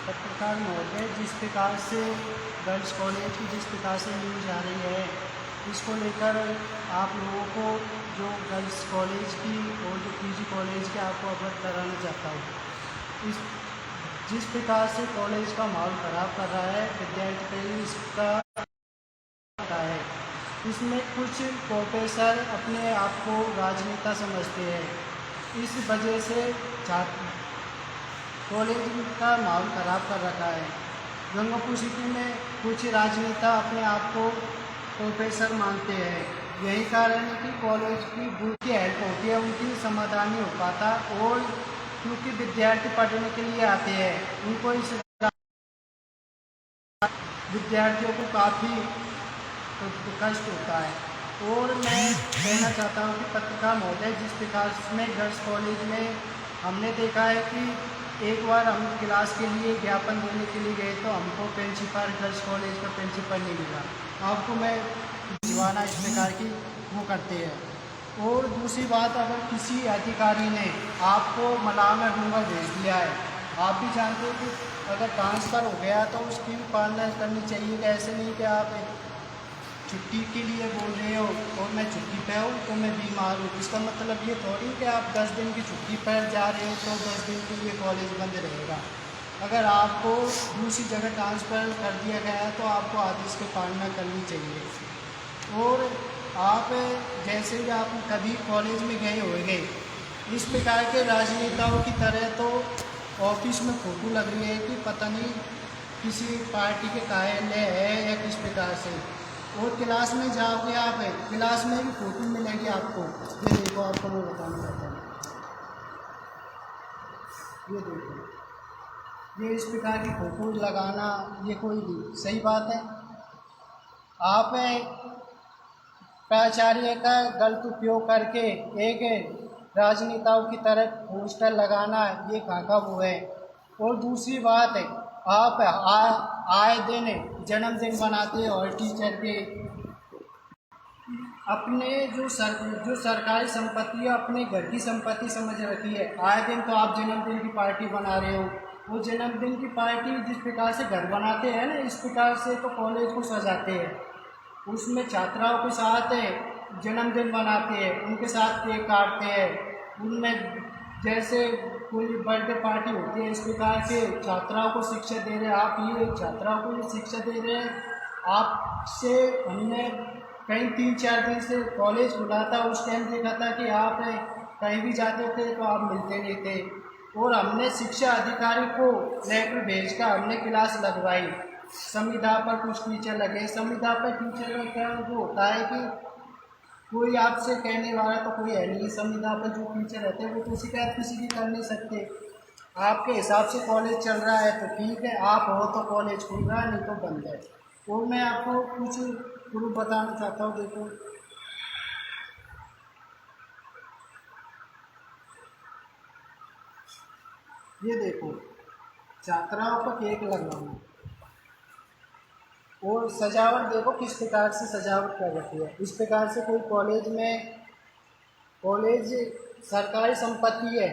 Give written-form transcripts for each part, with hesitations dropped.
पत्रकार महोदय, जिस प्रकार से गर्ल्स कॉलेज की जिस प्रकार से न्यूज़ आ रही है, इसको लेकर आप लोगों को जो गर्ल्स कॉलेज की और जो पीजी कॉलेज के आपको अवगत कराना चाहता हूँ। इस जिस प्रकार से कॉलेज का माहौल ख़राब कर रहा है, विद्यार्थी पे इसका है। इसमें कुछ प्रोफेसर अपने आप को राजनेता समझते हैं। इस वजह से छात्र कॉलेज का माहौल ख़राब कर रखा है। गंगापुर सिटी में कुछ राजनेता अपने आप को प्रोफेसर मानते हैं। यही कारण है कि कॉलेज की बुरी हेल्प होती है, उनकी समाधान नहीं हो पाता। और क्योंकि विद्यार्थी पढ़ने के लिए आते हैं, उनको इस विद्यार्थियों को काफ़ी कष्ट होता है। और मैं कहना चाहता हूँ कि पत्रकार महोदय, जिस प्रकार में गर्ल्स कॉलेज में हमने देखा है कि एक बार हम क्लास के लिए ज्ञापन देने के लिए गए तो हमको प्रिंसिपल गर्ल्स कॉलेज का प्रिंसिपल नहीं मिला। आपको मैं दीवाना इस प्रकार की वो करते हैं। और दूसरी बात, अगर किसी अधिकारी ने आपको मलाना डूंगा भेज दिया है, आप भी जानते हो कि अगर ट्रांसफ़र हो गया तो उसकी भी पालना करनी चाहिए। कि ऐसे नहीं कि आप छुट्टी के लिए बोल रहे हो और मैं छुट्टी पे हूँ तो मैं बीमार हूँ, इसका मतलब ये थोड़ी कि आप 10 दिन की छुट्टी पर जा रहे हो तो 10 दिन के लिए कॉलेज बंद रहेगा। अगर आपको दूसरी जगह ट्रांसफ़र कर दिया गया है तो आपको आदेश की पालना करनी चाहिए। और आप जैसे ही आप कभी कॉलेज में गए होंगे, इस प्रकार के राजनेताओं की तरह तो ऑफिस में फ़ोटो लग रही है कि पता नहीं किसी पार्टी के कार्यालय है या किस प्रकार से। और क्लास में जाओगे आप, क्लास में भी फ़ोटो मिलेगी आपको। ये देखो, आपको मैं बताना चाहता हूँ, ये देखो, ये इस प्रकार की फ़ोटो लगाना ये कोई सही बात है? आप प्राचार्य का गलत उपयोग करके एक राजनेताओं की तरह पोस्टर लगाना, ये कहाँ का वो है? और दूसरी बात है, आप आए दिन जन्मदिन मनाते हैं और टीचर के अपने जो सरकारी संपत्ति है अपने घर की संपत्ति समझ रखी है। आए दिन तो आप जन्मदिन की पार्टी बना रहे हो। वो जन्मदिन की पार्टी जिस प्रकार से घर बनाते हैं ना, इस प्रकार से तो कॉलेज को सजाते हैं। उसमें छात्राओं के साथ जन्मदिन मनाते हैं, उनके साथ केक काटते हैं। उनमें जैसे कोई बर्थडे पार्टी होती है, इस प्रकार के छात्राओं को शिक्षा दे रहे हैं। आप ये छात्राओं को ये शिक्षा दे रहे हैं। आपसे हमने कहीं 3-4 दिन से कॉलेज खुला था, उस टाइम देखा था कि आप कहीं भी जाते थे तो आप मिलते नहीं थे। और हमने शिक्षा अधिकारी को लेटर भेजकर हमने क्लास लगवाई। संविदा पर कुछ टीचर लगे। संविदा पर टीचर का क्या वो होता है कि कोई आपसे कहने वाला तो कोई है नहीं। संविदा पर जो टीचर रहते हैं वो तो शिकायत किसी की कर नहीं सकते। आपके हिसाब से कॉलेज चल रहा है तो ठीक है, आप हो तो कॉलेज खुल रहा है, नहीं तो बंद है। और मैं आपको कुछ प्रूफ बताना चाहता हूँ। देखो, ये देखो, छात्राओं का केक लगवाना और सजावट देखो किस प्रकार से सजावट कर रखी है। इस प्रकार से कोई कॉलेज में, कॉलेज सरकारी संपत्ति है,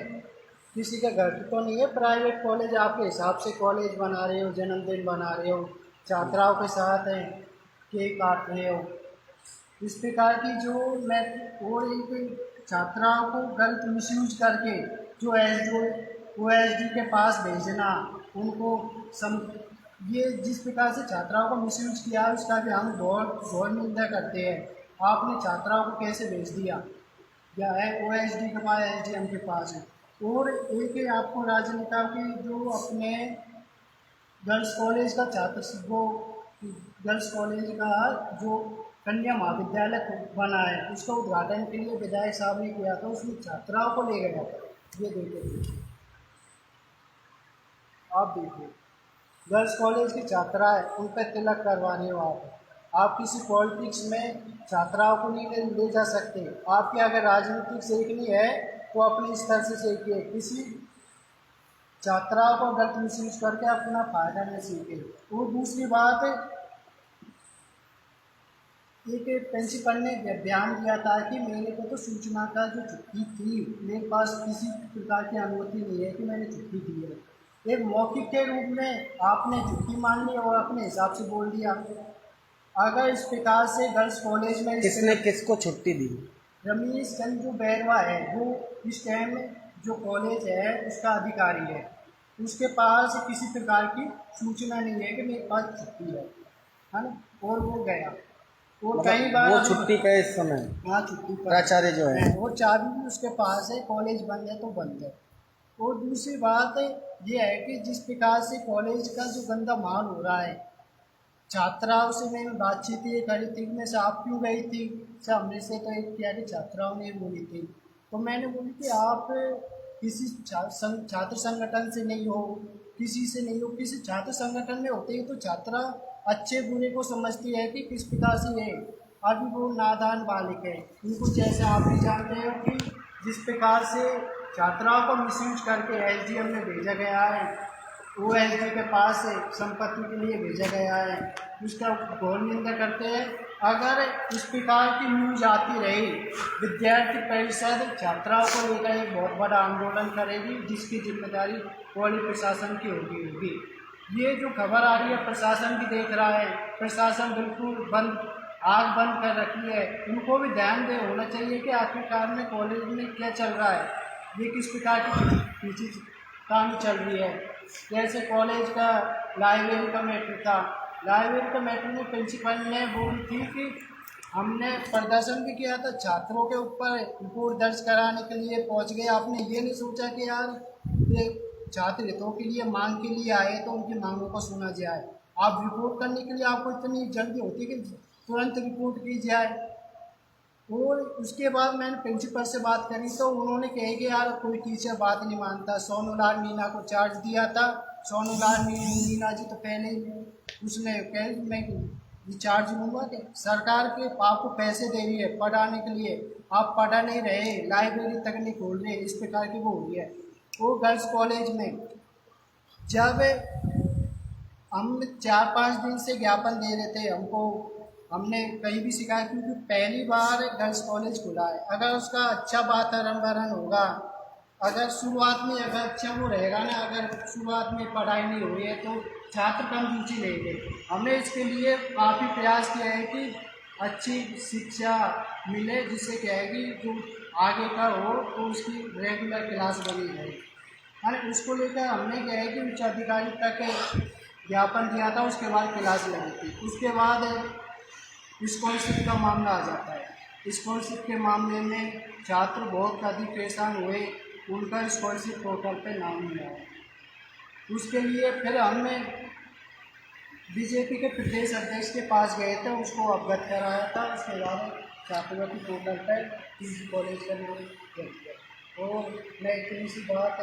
किसी का घर तो नहीं है। प्राइवेट कॉलेज आपके हिसाब से कॉलेज बना रहे हो, जन्मदिन बना रहे हो, छात्राओं के साथ हैं केक काट रहे हो। इस प्रकार की जो मैं और एक छात्राओं को गलत मिसयूज करके जो OSD के पास भेजना, उनको सम ये जिस प्रकार से छात्राओं को मिसयूज किया है उसका भी हम घोर निंदा करते हैं। आपने छात्राओं को कैसे भेज दिया, या है OSD के पास, SDM के पास है। और एक ही आपको राजनेता की जो अपने गर्ल्स कॉलेज का छात्र वो गर्ल्स कॉलेज का जो कन्या महाविद्यालय बना है, उसका उद्घाटन के लिए विधायक साहब ने किया था, उसमें छात्राओं को ले गया। ये देखिए, आप देखिए, गर्ल्स कॉलेज की छात्रा है, उन पर तिलक करवाने हो आप किसी पॉलिटिक्स में छात्राओं को नहीं ले जा सकते। आपकी अगर राजनीतिक सीखनी है तो अपने स्तर से सीखिए, किसी छात्राओं को गलत मिसयूज करके अपना फायदा न सीखे। और दूसरी बात, एक प्रिंसिपल ने बयान दिया था कि मेरे को तो सूचना का जो छुट्टी थी, मेरे पास किसी प्रकार की अनुमति नहीं है कि मैंने छुट्टी दी है। एक मौखिक के रूप में आपने छुट्टी मान ली और अपने हिसाब से बोल दिया। अगर इस प्रकार से गर्ल्स कॉलेज में किसने किसको छुट्टी दी? रमेश चंद जो बैरवा है वो इस टाइम जो कॉलेज है उसका अधिकारी है, उसके पास किसी प्रकार की सूचना नहीं है कि मेरे पास छुट्टी है ना, और वो गया और कई मतलब बार वो छुट्टी पे इस समय हाँ छुट्टी पर प्राचार्य जो है वो चाबी भी उसके पास है, कॉलेज बंद है तो बंद है। और दूसरी बात ये है कि जिस प्रकार से कॉलेज का जो गंदा माहौल हो रहा है, छात्राओं से मैंने बातचीत ये करी थी कि मैं से आप क्यों गई थी, हमने से तो एक किया कि छात्राओं ने बोली थी, तो मैंने बोली कि आप किसी छात्र संगठन से नहीं हो, किसी से नहीं हो, किसी छात्र संगठन में होते ही तो छात्रा अच्छे बुरे को समझती है कि किस प्रकार से ये अभी वो नादान बालिक है, उनको जैसे आप भी जानते हो कि जिस प्रकार से छात्राओं को मिसयूज करके एसडीएम में भेजा गया है, ओएसडी के पास संपत्ति के लिए भेजा गया है, उसका घोर निंदा करते हैं। अगर इस प्रकार की न्यूज आती रही, विद्यार्थी परिषद छात्राओं को लेकर एक बहुत बड़ा आंदोलन करेगी जिसकी जिम्मेदारी कॉलेज प्रशासन की होगी। ये जो खबर आ रही है प्रशासन भी देख रहा है, प्रशासन बिल्कुल आग बंद कर रखी है, उनको भी ध्यान दे होना चाहिए कि आखिरकार में कॉलेज में क्या चल रहा है, ये किस प्रकार की पीछे काम चल रही है। जैसे कॉलेज का लाइब्रेरी का मैटर था, लाइब्रेरी का मैटर में प्रिंसिपल ने बोली थी कि हमने प्रदर्शन भी किया था, छात्रों के ऊपर रिपोर्ट दर्ज कराने के लिए पहुंच गए, आपने ये नहीं सोचा कि यार ये छात्र हितों के लिए मांग के लिए आए तो उनकी मांगों को सुना जाए। आप रिपोर्ट करने के लिए आपको इतनी जल्दी होती है कि तुरंत रिपोर्ट की जाए। और उसके बाद मैंने प्रिंसिपल से बात करी तो उन्होंने कहा कि यार कोई टीचर बात नहीं मानता, सोनूलाल मीना को चार्ज दिया था, सोनूलाल मीना जी तो पहले ही उसने कह मैं ये चार्ज लूँगा कि सरकार के आपको पैसे दे रही है पढ़ाने के लिए, आप पढ़ा नहीं रहे, लाइब्रेरी तक नहीं खोल रहे, इस प्रकार की वो हो रही है। वो गर्ल्स कॉलेज में जब हम 4-5 दिन से ज्ञापन दे रहे थे, हमको हमने कहीं भी शिकायत, क्योंकि पहली बार गर्ल्स कॉलेज खुला है, अगर उसका अच्छा वातावरण होगा, अगर शुरुआत में अगर अच्छा वो रहेगा ना, अगर शुरुआत में पढ़ाई नहीं हो रही है तो छात्र कम रुचि लेंगे। हमने इसके लिए काफ़ी प्रयास किया है कि अच्छी शिक्षा मिले, जिससे क्या है कि जो आगे का हो तो उसकी रेगुलर क्लास बनी रहे, है ना। उसको लेकर हमने क्या है कि उच्च अधिकारी तक ज्ञापन दिया था, उसके बाद क्लास लगी थी। उसके बाद स्कॉलरशिप का मामला आ जाता है, स्कॉलरशिप के मामले में छात्र बहुत अधिक परेशान हुए, उनका स्कॉलरशिप पोर्टल पे नाम नहीं आया। उसके लिए फिर हमने बीजेपी के प्रदेश अध्यक्ष के पास गए थे, उसको अवगत कराया था, उसके बाद छात्रवृत्ति पोर्टल पर किसी कॉलेज का नाम दे दिया। और मैं इतनी सी बात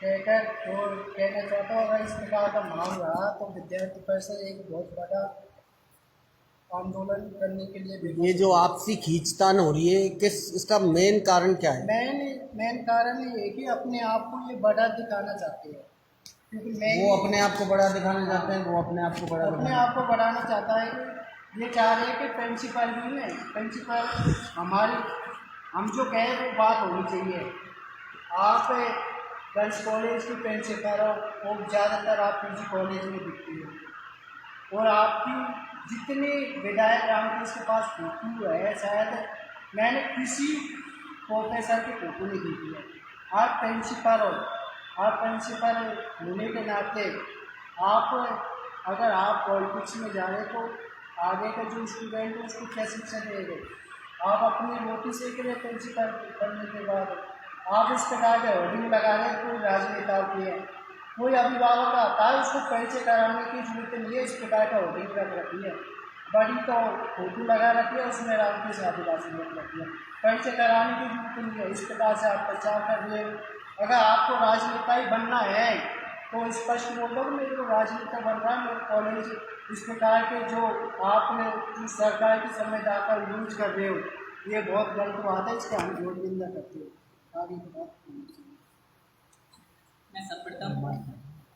कहकर और कहना चाहता हूँ, अगर इस प्रकार का माहौल रहा तो विद्यार्थी परिषद एक बहुत बड़ा आंदोलन करने के लिए। ये जो आपसी खींचतान हो रही है किस इसका मेन कारण क्या है? मेन कारण ये है कि अपने आप को ये बड़ा दिखाना चाहते हैं, क्योंकि वो अपने आप को बड़ा दिखाना चाहते हैं, वो अपने आप को बड़ा अपने आप को बढ़ाना चाहता है कि ये चाह रहे हैं कि प्रिंसिपल भी में प्रिंसिपल हमारी हम जो कहें वो बात होनी चाहिए। आप गर्ल्स कॉलेज की प्रिंसिपल हो और ज़्यादातर आप किसी कॉलेज में दिखती हो, और आपकी जितने विधायक रामकृष्ण के पास फोटो है, शायद मैंने किसी प्रोफेसर की फोटो नहीं देखी है। आप प्रिंसिपल हो, आप प्रिंसिपल होने के नाते आप अगर आप पॉलिटिक्स में जा रहे तो आगे का जो स्टूडेंट है उसको क्या शिक्षा देंगे। आप अपनी रोटी सेक रहे प्रिंसिपल बनने के बाद, आप इस प्रकार के होर्डिंग लगा रहे, कोई राजनेता की है, कोई अभिभावक आता है उसको परिचय कराने की जरूरत नहीं है, इस प्रकार का होर्डिंग रख रखी है, बड़ी तो फोटो लगा रखी है, उसमें रामकृष्ण आदिवासी रख रखी है, परिचय कराने की जरूरत नहीं है। इस प्रकार से आप प्रचार कर रहे हो। अगर आपको राजनेता ही बनना है तो स्पष्ट बोल दो कि मेरे को राजनेता बन रहा है, मेरे कॉलेज इस प्रकार के जो आपने जो सरकार की संविधान का यूज कर रहे हो, ये बहुत गलत बात है, इसके हम जोर निंदा करते हो। आगे की बात मैं सर्वप्रथम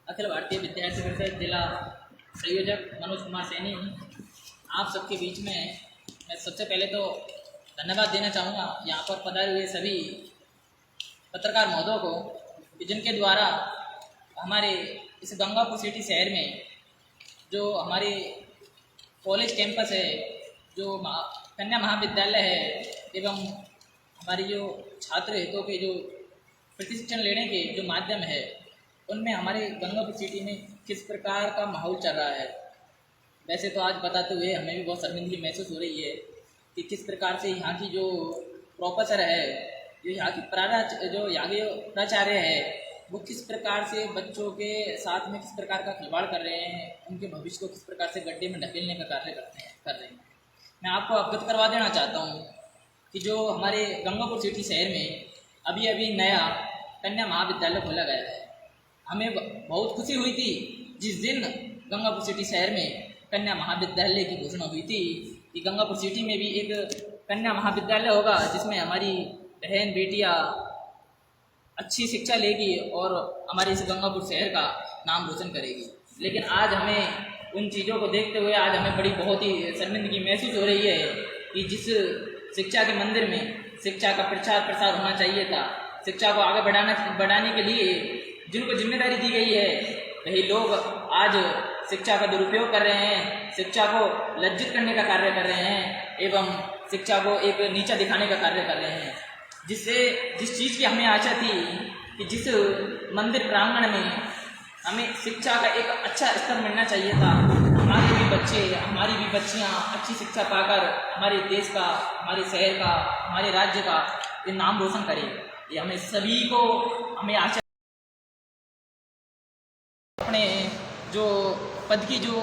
अखिल भारतीय विद्यार्थी परिषद जिला संयोजक मनोज कुमार सैनी हूँ। आप सबके बीच में मैं सबसे पहले तो धन्यवाद देना चाहूँगा यहाँ पर पधारे हुए सभी पत्रकार महोदयों को, जिनके द्वारा हमारे इस गंगापुर सिटी शहर में जो हमारे कॉलेज कैंपस है, जो कन्या महाविद्यालय है एवं हमारी जो छात्र हितों के जो प्रशिक्षण लेने के जो माध्यम है, उनमें हमारे गंगापुर सिटी में किस प्रकार का माहौल चल रहा है। वैसे तो आज बताते हुए हमें भी बहुत शर्मिंदगी महसूस हो रही है कि किस प्रकार से यहाँ की जो प्रोफेसर है, जो यहाँ की प्राचार्य है, वो किस प्रकार से बच्चों के साथ में किस प्रकार का खिलवाड़ कर रहे हैं, उनके भविष्य को किस प्रकार से गड्ढे में ढकेलने का कार्य कर रहे हैं। मैं आपको अवगत करवा देना चाहता हूँ कि जो हमारे गंगापुर सिटी शहर में अभी अभी नया कन्या महाविद्यालय खोला गया है। हमें बहुत खुशी हुई थी जिस दिन गंगापुर सिटी शहर में कन्या महाविद्यालय की घोषणा हुई थी कि गंगापुर सिटी में भी एक कन्या महाविद्यालय होगा, जिसमें हमारी बहन बेटियाँ अच्छी शिक्षा लेगी और हमारे इस गंगापुर शहर का नाम रोशन करेगी। लेकिन आज हमें उन चीज़ों को देखते हुए आज हमें बहुत ही शर्मिंदगी महसूस हो रही है कि जिस शिक्षा के मंदिर में शिक्षा का प्रचार प्रसार होना चाहिए था, शिक्षा को आगे बढ़ाने के लिए जिनको जिम्मेदारी दी गई है, वही लोग आज शिक्षा का दुरुपयोग कर रहे हैं, शिक्षा को लज्जित करने का कार्य कर रहे हैं एवं शिक्षा को एक नीचा दिखाने का कार्य कर रहे हैं। जिस चीज़ की हमें आशा थी कि जिस मंदिर प्रांगण में हमें शिक्षा का एक अच्छा स्तर मिलना चाहिए था, हमारे भी बच्चे, हमारी भी बच्चियाँ अच्छी शिक्षा पाकर हमारे देश का, हमारे शहर का, हमारे राज्य का ये नाम रोशन करें, ये हमें सभी को हमें आशा। अपने जो पद की जो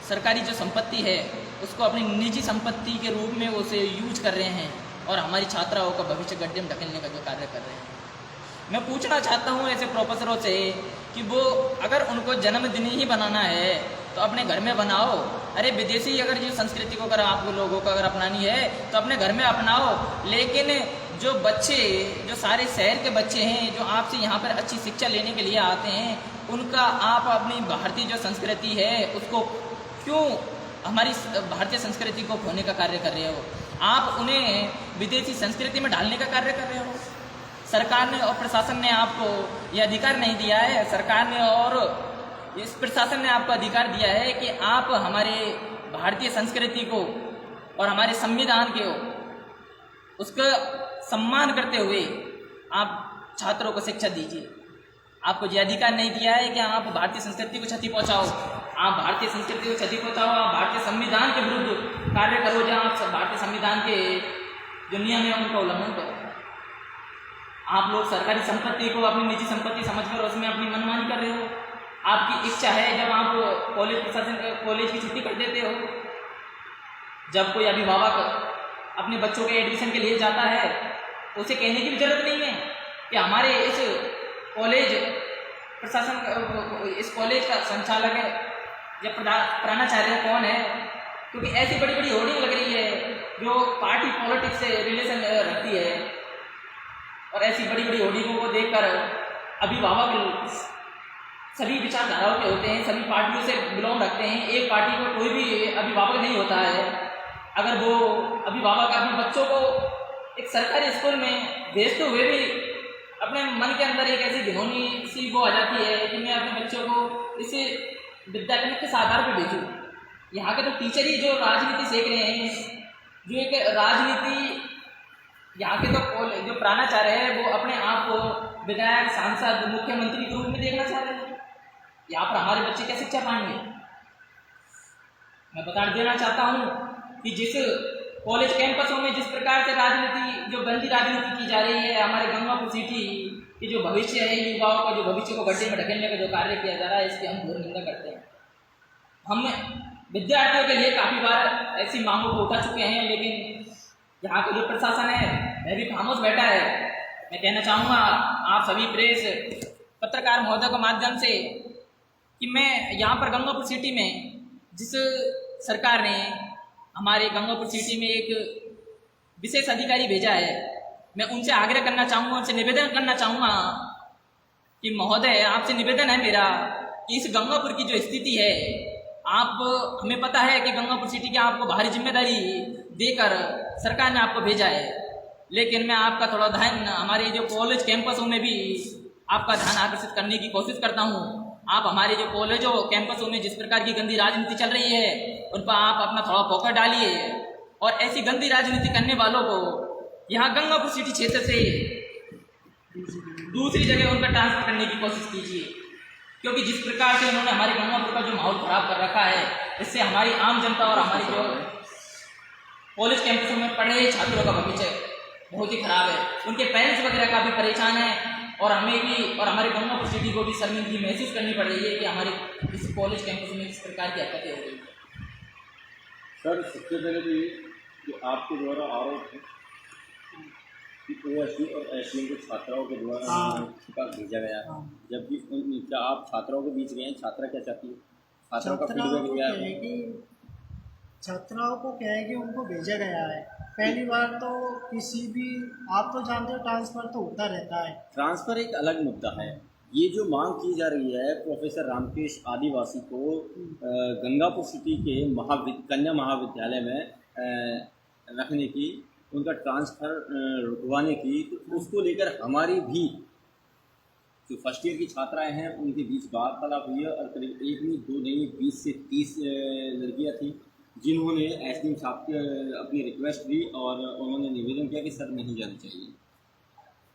सरकारी जो संपत्ति है उसको अपनी निजी संपत्ति के रूप में उसे यूज कर रहे हैं और हमारी छात्राओं का भविष्य गड्ढे में ढकेलने का जो कार्य कर रहे हैं। मैं पूछना चाहता हूँ ऐसे प्रोफेसरों से कि वो अगर उनको जन्मदिन ही बनाना है तो अपने घर में बनाओ। अरे विदेशी अगर जो संस्कृति को अगर आप लोगों को अगर अपनानी है तो अपने घर में अपनाओ। लेकिन जो बच्चे, जो सारे शहर के बच्चे हैं जो आपसे यहाँ पर अच्छी शिक्षा लेने के लिए आते हैं, उनका आप अपनी भारतीय जो संस्कृति है उसको क्यों, हमारी भारतीय संस्कृति को खोने का कार्य कर रहे हो? आप उन्हें विदेशी संस्कृति में डालने का कार्य कर रहे हो। सरकार ने और प्रशासन ने आपको यह अधिकार नहीं दिया है। सरकार ने और इस प्रशासन ने आपको अधिकार दिया है कि आप हमारे भारतीय संस्कृति को और हमारे संविधान के उसका सम्मान करते हुए आप छात्रों को शिक्षा दीजिए। आपको यह अधिकार नहीं दिया है कि आप भारतीय संस्कृति को क्षति पहुंचाओ। आप भारतीय संस्कृति को क्षति पहुंचाओ, आप भारतीय संविधान के विरुद्ध कार्य करो, जहाँ आप भारतीय संविधान के जो नियम है उनका उल्लंघन करो। आप लोग सरकारी संपत्ति को अपनी निजी संपत्ति समझकर उसमें अपनी मनमानी कर रहे हो। आपकी इच्छा है जब आप कॉलेज प्रशासन कॉलेज की छुट्टी कर देते हो, जब कोई अभिभावक अपने बच्चों के एडमिशन के लिए जाता है उसे कहने की भी जरूरत नहीं है कि हमारे इस कॉलेज प्रशासन, इस कॉलेज का संचालक है या प्राचार्य कौन है, क्योंकि ऐसी बड़ी बड़ी होर्डिंग लग रही है जो पार्टी पॉलिटिक्स से रिलेशन रखती है। और ऐसी बड़ी बड़ी होर्डिंगों को देखकर अभिभावक सभी विचारधाराओं के होते हैं, सभी पार्टियों से बिलोंग रखते हैं। एक पार्टी को कोई भी अभिभावक नहीं होता है अगर वो अभिभावक अपने बच्चों को एक सरकारी स्कूल में भेजते हुए भी अपने मन के अंदर एक ऐसी घिनौनी सी वो आ जाती है कि मैं अपने बच्चों को इस विद्यालय किस आधार पर भेजूँ। यहाँ के तो टीचर ही जो राजनीति सीख रहे हैं, जो एक राजनीति, यहाँ के तो जो प्राचार्य है वो अपने आप को विधायक, सांसद, मुख्यमंत्री के रूप में देखना चाह रहे हैं। यहाँ पर हमारे बच्चे क्या शिक्षा पाएंगे? मैं बता देना चाहता हूँ कि जिस कॉलेज कैंपसों में जिस प्रकार से राजनीति, जो गंदी राजनीति की जा रही है, हमारे गंगापुर सिटी की जो भविष्य है, युवाओं का जो भविष्य को गड्ढे में ढकेलने का जो कार्य किया जा रहा है, इसकी हम घोर निंदा करते हैं। हम विद्यार्थियों के लिए काफ़ी बार ऐसी मांगों को उठा चुके हैं, लेकिन यहाँ का जो प्रशासन है वह भी खामोश बैठा है। मैं कहना चाहूँगा आप सभी प्रेस पत्रकार महोदय के माध्यम से कि मैं यहाँ पर गंगापुर सिटी में जिस सरकार ने हमारे गंगापुर सिटी में एक विशेष अधिकारी भेजा है, मैं उनसे आग्रह करना चाहूँगा, उनसे निवेदन करना चाहूँगा कि महोदय आपसे निवेदन है मेरा कि इस गंगापुर की जो स्थिति है, आप, हमें पता है कि गंगापुर सिटी की आपको भारी जिम्मेदारी देकर सरकार ने आपको भेजा है, लेकिन मैं आपका थोड़ा ध्यान हमारे जो कॉलेज कैंपसों में भी आपका ध्यान आकर्षित करने की कोशिश करता हूँ। आप हमारे जो कॉलेजों कैंपसों में जिस प्रकार की गंदी राजनीति चल रही है उन पर आप अपना थोड़ा फोकस डालिए और ऐसी गंदी राजनीति करने वालों को यहाँ गंगापुर सिटी क्षेत्र से दूसरी जगह उनका ट्रांसफर करने की कोशिश कीजिए, क्योंकि जिस प्रकार से उन्होंने हमारे गंगापुर का जो माहौल खराब कर रखा है इससे हमारी आम जनता और हमारी जो कॉलेज कैंपसों में पढ़ रहे छात्रों का भविष्य बहुत ही खराब है। उनके पेरेंट्स वगैरह काफ़ी परेशान हैं और हमें भी और हमारे गंगापुर सिटी को भी शर्मिंदगी महसूस करनी पड़ रही है कि हमारे इस कॉलेज कैंपस में इस प्रकार की हरकतें हो रही हैं। सर सबसे पहले तो ये कि आपके द्वारा आरोप है कि ओएसडी और एसडीएम के छात्राओं के द्वारा छिपा भेजा गया है, जबकि क्या आप छात्राओं के बीच गए हैं? छात्रा क्या चाहती है? छात्राओं का फीडबैक क्या है? छात्राओं को क्या है कि उनको भेजा गया है। पहली बार तो किसी भी, आप तो जानते हो ट्रांसफ़र तो होता रहता है। ट्रांसफ़र एक अलग मुद्दा है। ये जो मांग की जा रही है प्रोफेसर रामकेश आदिवासी को गंगापुर सिटी के कन्या महाविद्यालय में रखने की, उनका ट्रांसफ़र रुकवाने की, तो उसको लेकर हमारी भी जो फर्स्ट ईयर की छात्राएं हैं उनके बीच वार्तालाप हुई है और करीब एक नहीं दो नहीं 20 से 30 लड़कियां थी जिन्होंने एसडीएम साहब की अपनी रिक्वेस्ट दी और उन्होंने निवेदन किया कि सर नहीं जाना चाहिए।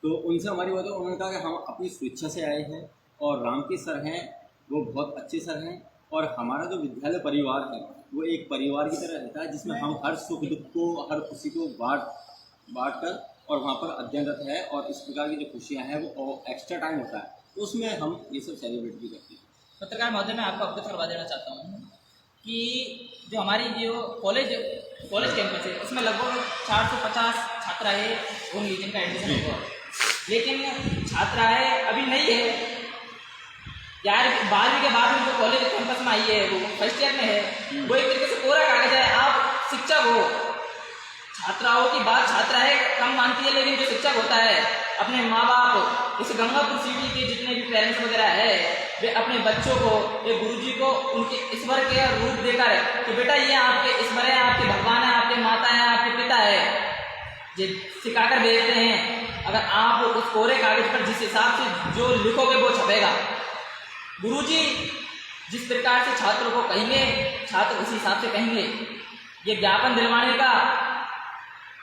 तो उनसे हमारी बात है, उन्होंने कहा कि हम अपनी स्वेच्छा से आए हैं और रामकेश सर हैं वो बहुत अच्छे सर हैं और हमारा जो विद्यालय परिवार है वो एक परिवार की तरह रहता है जिसमें हम हर सुख दुख को, हर खुशी को बांट कर और वहाँ पर अध्ययनरत है और इस प्रकार की जो खुशियाँ हैं वो एक्स्ट्रा टाइम होता है उसमें हम ये सब सेलिब्रेट भी करते हैं। पत्रकार महोदय मैं आपको अवगत करवा देना चाहता हूँ कि जो हमारी जो कॉलेज कैंपस है उसमें लगभग 450 छात्राएँ होंगी जिनका एडमिशन हुआ, लेकिन छात्राएँ अभी नहीं है। 12वीं के बाद में जो कॉलेज कैंपस में आई है वो फर्स्ट ईयर में है, वो एक तरीके से कोरा कागज है। आप शिक्षक हो, छात्राओं की बात छात्राएँ कम मानती है, लेकिन जो शिक्षक होता है अपने माँ बाप, इस गंगापुर सिटी के जितने भी पेरेंट्स वगैरह है वे अपने बच्चों को, एक गुरुजी को उनके ईश्वर के रूप देकर कि बेटा ये आपके ईश्वर है, आपके भगवान है, आपके माता है, आपके पिता है, ये सिखाकर भेजते हैं। अगर आप उस कोरे कागज पर जिस हिसाब से जो लिखोगे वो छपेगा। गुरुजी जिस प्रकार से छात्रों को कहेंगे छात्र उसी हिसाब से कहेंगे। ये ज्ञापन दिलवाने का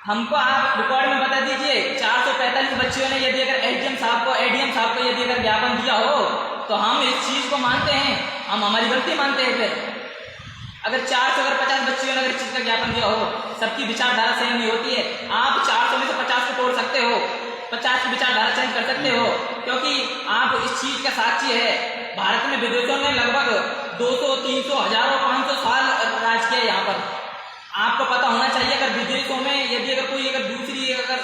हमको आप रिकॉर्ड में बता दीजिए। 445 बच्चियों ने यदि अगर एडीएम साहब को यदि अगर ज्ञापन दिया हो तो हम इस चीज़ को मानते हैं, हम हमारी गलती मानते हैं। फिर अगर 450 बच्चियों ने अगर चीज़ का ज्ञापन दिया हो, सबकी विचारधारा सेम नहीं होती है। आप 400 में से 50 को तोड़ सकते हो, 50 की विचारधारा चेंज कर सकते हो, क्योंकि आप इस चीज़ का साक्षी है। भारत में विदेशों ने लगभग 200, 300, हजारों, 500 साल राज किया यहाँ पर। आपको पता होना चाहिए अगर विदेशों में यदि अगर कोई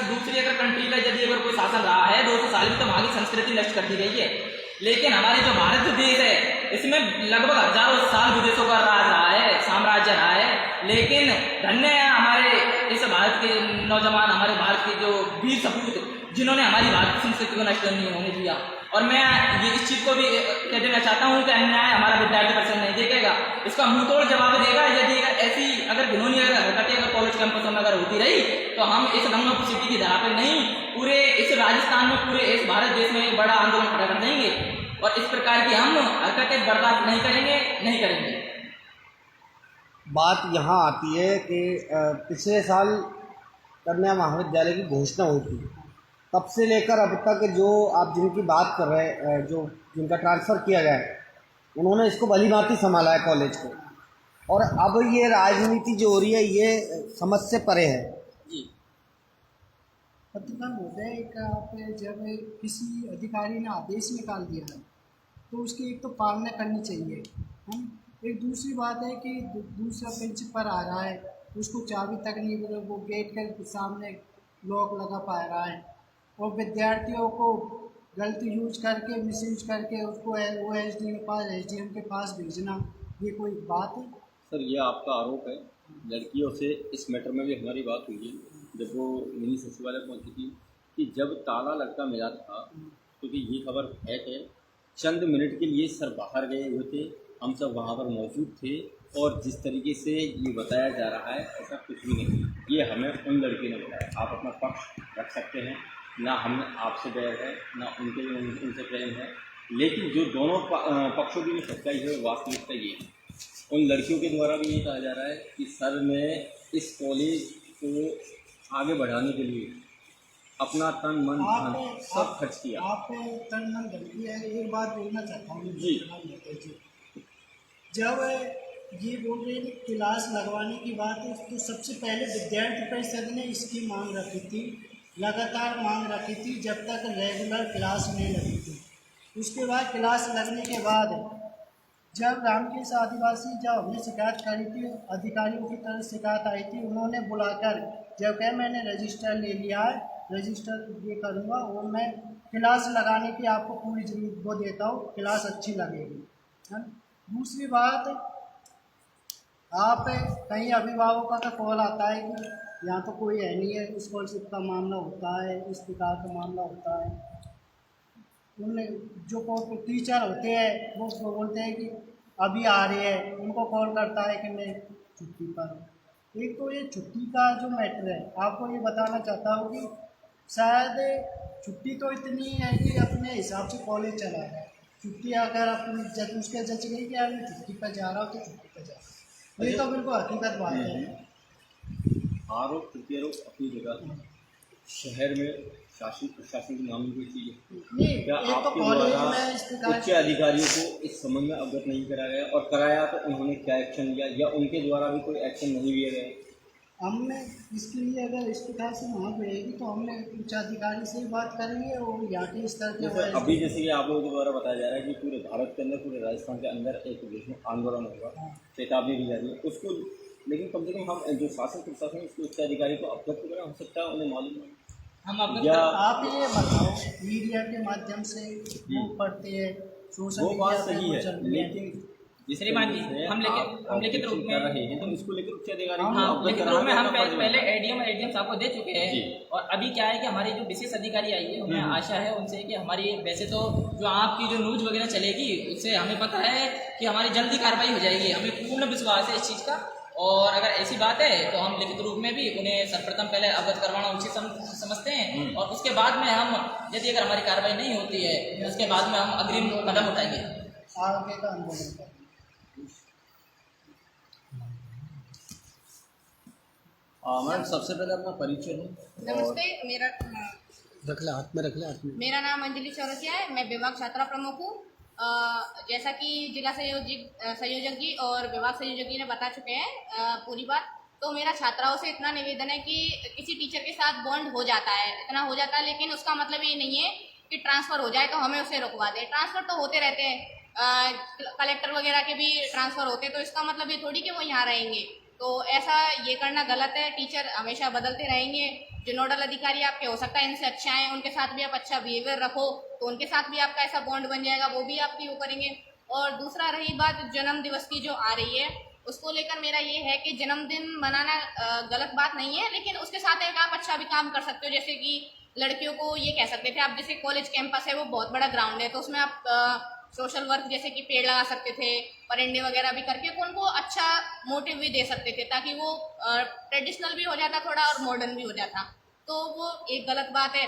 दूसरी कंट्री का यदि अगर कोई शासन रहा है 200 साल में तो वहाँ की संस्कृति नष्ट कर दी गई है। लेकिन हमारी जो भारत देश है इसमें लगभग हजारों साल विदेशों का राज रहा है, साम्राज्य रहा है। लेकिन धन्य है हमारे इस भारत के नौजवान, हमारे भारत के जो वीर सपूत जिन्होंने हमारी भारतीय संस्कृति को नष्ट नहीं होने दिया। और मैं ये इस चीज़ को भी कह देना चाहता हूँ कि अन्याय हमारा विद्यार्थी परिषद नहीं देखेगा, इसका मुंह तोड़ जवाब देगा। यदि ऐसी अगर घिनौनी हरकतें अगर कॉलेज कैंपसों में अगर होती रही तो हम इस गंगापुर सिटी की धरा पे नहीं, पूरे इस राजस्थान में, पूरे इस भारत देश में एक बड़ा आंदोलन खड़ा कर देंगे और इस प्रकार की हम हरकतें बर्दाश्त नहीं करेंगे। बात यहाँ आती है कि पिछले साल कन्या महाविद्यालय की घोषणा हुई थी, तब से लेकर अब तक जो आप जिनकी बात कर रहे हैं, जो जिनका ट्रांसफ़र किया गया है, उन्होंने इसको भलीभांति संभाला है कॉलेज को, और अब ये राजनीति जो हो रही है ये समझ से परे है। जी पत्रकार महोदय, आप जब किसी अधिकारी ने आदेश निकाल दिया है तो उसकी एक तो पालना करनी चाहिए। एक दूसरी बात है कि दूसरा प्रिंसिपल आ रहा है, उसको चाबी तक नहीं, वो गेट के सामने लॉक लगा पा रहा है और विद्यार्थियों को गलती यूज करके, मिसयूज करके उसको एसडीएम के पास भेजना, ये कोई बात है? सर ये आपका आरोप है। लड़कियों से इस मैटर में भी हमारी बात हुई है जब वो मिनी सचिवालय पहुंची थी कि जब ताला लगता मिला था, क्योंकि ये खबर है कि चंद मिनट के लिए सर बाहर गए हुए थे, हम सब वहाँ पर मौजूद थे और जिस तरीके से ये बताया जा रहा है ऐसा कुछ भी नहीं, ये हमें उन लड़कियों ने बताया। आप अपना पक्ष रख सकते हैं ना हम आपसे बैर है, ना उनके लिए उनसे प्रेम है, लेकिन जो दोनों पक्षों की जो सच्चाई है वास्तविकता ये है। उन लड़कियों के द्वारा भी ये कहा जा रहा है कि सर ने इस कॉलेज को आगे बढ़ाने के लिए अपना तन मन धन सब खर्च किया। आप तन मन धन किया है। एक बात बोलना चाहता हूँ जी। जब ये बोल रहे हैं कि क्लास लगवाने की बात है, तो सबसे पहले विद्यार्थी परिषद ने इसकी मांग रखी थी, लगातार मांग रखी थी जब तक रेगुलर क्लास नहीं लगी थी। उसके बाद क्लास लगने के बाद जब रामकेश आदिवासी जब हमने शिकायत करी थी, अधिकारियों की तरफ शिकायत आई थी, उन्होंने बुलाकर जब कहा मैंने रजिस्टर ले लिया है, रजिस्टर ये करूँगा और मैं क्लास लगाने की आपको पूरी जरूर वो देता हूँ, क्लास अच्छी लगेगी, है ना। दूसरी बात, आप कहीं अभिभावकों का कॉल आता है कि यहाँ तो कोई है नहीं है, स्कॉलरशिप का मामला होता है, इस प्रकार का मामला होता है। उनमें जो टीचर होते हैं वो बोलते हैं कि अभी आ रहे हैं, उनको कॉल करता है कि मैं छुट्टी पर हूँ। एक तो ये छुट्टी का जो मैटर है, आपको ये बताना चाहता हूँ कि शायद छुट्टी तो इतनी है कि अपने हिसाब से कॉलेज चला है। छुट्टी अगर अपनी उसके जज गई कि यार मैं छुट्टी पर जा रहा हूँ तो छुट्टी पर जा रहा हूँ, ये तो बिल्कुल हकीकत बात है। आरोप प्रत्यारोप अपनी जगह, शहर में शासन प्रशासन की मामले कोई चीज़ है क्या आपके द्वारा उच्च अधिकारियों को इस संबंध में अवगत नहीं कराया गया, और कराया तो उन्होंने क्या एक्शन लिया या उनके द्वारा भी कोई एक्शन नहीं लिया गया? हमने इसके लिए अगर इस प्रकार से मांग रहेगी तो हमने उच्च अधिकारी से ही बात करेंगे और यहाँ के स्तर के अभी जैसे कि आप लोगों के द्वारा बताया जा रहा है कि पूरे भारत के अंदर, पूरे राजस्थान के अंदर एक देशमुख आंदोलन होगा, चेतावनी दी जा रही है उसको, लेकिन कम से कम हम जो शासन प्रशासन उसके उच्च अधिकारी को अवगत करना हो सकता है, उन्हें मालूम हम अवगत या आप ये बताओ, मीडिया के माध्यम से वो पढ़ते हैं, सोशल वो बात मीडिया सही पे है, चल रही है। लेकिन श्रीमान जी, हम लिखित रूप में कर रहे हैं तो इसको लेकर उच्च अधिकारी को हाँ, अवगत लिखित रूप में हम कराना पहले एडीएम साहब को दे चुके जी। हैं। और अभी क्या है कि हमारे जो विशेष अधिकारी आई है, हमें आशा है उनसे कि हमारी, वैसे तो जो आपकी जो न्यूज़ वगैरह चलेगी उससे हमें पता है कि हमारी जल्दी कार्रवाई हो जाएगी, हमें पूर्ण विश्वास है इस चीज़ का। और अगर ऐसी बात है तो हम लिखित रूप में भी उन्हें सर्वप्रथम पहले अवगत करवाना उचित समझते हैं, और उसके बाद में हम, यदि अगर हमारी कार्रवाई नहीं होती है उसके बाद में हम अग्रिम कदम उठाएंगे, आगे का आंदोलन करेंगे। मैडम सबसे पहले अपना परिचय है। नमस्ते, मेरा रख ले हाथ में, रख ले हाथ में। मेरा नाम अंजलि चौरसिया है, मैं विभाग छात्रा प्रमुख हूँ। जैसा कि जिला संयोजक जी और विभाग संयोजक जी ने बता चुके हैं पूरी बात, तो मेरा छात्राओं से इतना निवेदन है कि किसी टीचर के साथ बॉन्ड हो जाता है, इतना हो जाता है, लेकिन उसका मतलब ये नहीं है कि ट्रांसफ़र हो जाए तो हमें उसे रुकवा दें। ट्रांसफ़र तो होते रहते हैं, कलेक्टर वगैरह के भी ट्रांसफ़र होते हैं, तो इसका मतलब ये थोड़ी कि वो यहाँ रहेंगे। तो ऐसा ये करना गलत है। टीचर हमेशा बदलते रहेंगे। जो नोडल अधिकारी आपके हो सकता है इनसे अच्छा है, उनके साथ भी आप अच्छा बिहेवियर रखो तो उनके साथ भी आपका ऐसा बॉन्ड बन जाएगा, वो भी आपकी वो करेंगे। और दूसरा रही बात जन्म दिवस की जो आ रही है, उसको लेकर मेरा ये है कि जन्मदिन मनाना गलत बात नहीं है, लेकिन उसके साथ एक आप अच्छा भी काम कर सकते हो। जैसे कि लड़कियों को ये कह सकते थे आप, जैसे कॉलेज कैंपस है वो बहुत बड़ा ग्राउंड है, तो उसमें आप सोशल वर्क जैसे कि पेड़ लगा सकते थे, परिंदे वगैरह भी करके उनको अच्छा मोटिव भी दे सकते थे, ताकि वो ट्रेडिशनल भी हो जाता थोड़ा और मॉडर्न भी हो जाता, तो वो एक गलत बात है।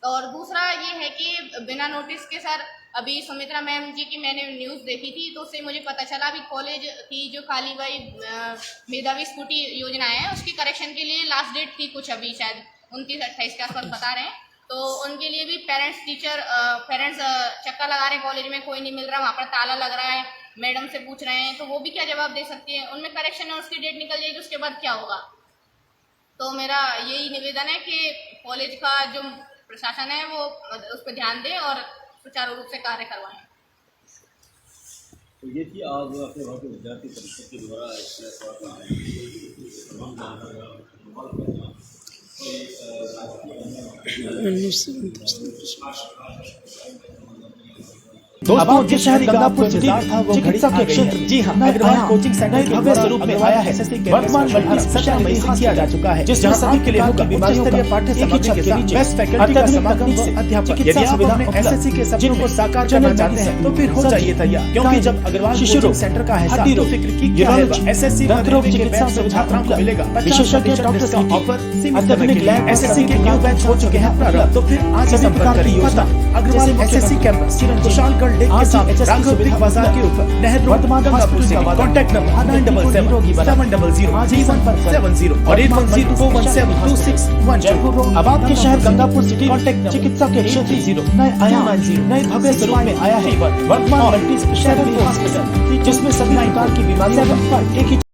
और दूसरा ये है कि बिना नोटिस के सर, अभी सुमित्रा मैम जी की मैंने न्यूज़ देखी थी तो उससे मुझे पता चला अभी कॉलेज की जो कालीबाई मेधावी स्कूटी योजना है उसकी करेक्शन के लिए लास्ट डेट थी कुछ, अभी शायद 29-28 के आसपास बता रहे हैं, तो उनके लिए भी पेरेंट्स चक्कर लगा रहे हैं, कॉलेज में कोई नहीं मिल रहा, वहाँ पर ताला लग रहा है, मैडम से पूछ रहे हैं, तो वो भी क्या जवाब दे सकती है। उनमें करेक्शन है, उसकी डेट निकल जाएगी, उसके बाद क्या होगा। तो मेरा यही निवेदन है कि कॉलेज का जो प्रशासन है वो उस पर ध्यान दे और सुचारू रूप से कार्य करवाएं। तो ये थी आज अपने भारतीय विद्यार्थी परिषद के द्वारा दोस्तों जिस शहरी गंगापुर सिटी चिकित्सा के क्षेत्र जी हाँ अग्रवाल कोचिंग सेंटर के भव्य स्वरूप में आया है। वर्तमान मल्टी स्पेशलिटी किया जा चुका है जिसमें सभी के लिए होगा बीमारियों का पाठ्य सामग्री के नीचे बेस्ट फैकल्टी का समागम व अध्यापक। यदि आप अपने एसएससी के सपनों को साकार करना चाहते हैं तो फिर हो जाइए तैयार, क्योंकि जब अग्रवाल कोचिंग सेंटर का हिस्सा तो फिक्र की क्या है एसएससी दंत रोग चिकित्सा से छात्रों को मिलेगा विशेषज्ञ डॉक्टर्स का ऑफर। अत्याधुनिक लैब एसएससी के न्यू बैच हो चुके हैं प्रारंभ, तो फिर आज ही संपर्क करिए। पता Agarwal SSC campus Kushalgarh lake के सामने राघवपुर बाजार के ऊपर Nehru road Gangapur city. Contact number 9777070770 और 8104172612। अब आपके शहर गंगापुर सिटी चिकित्सा के क्षेत्र नए आयाम नए भव्य स्वरूप में आया है वर्तमान मल्टी स्पेशलिटी हॉस्पिटल, जिसमें सभी प्रकार की बीमारियों का एक ही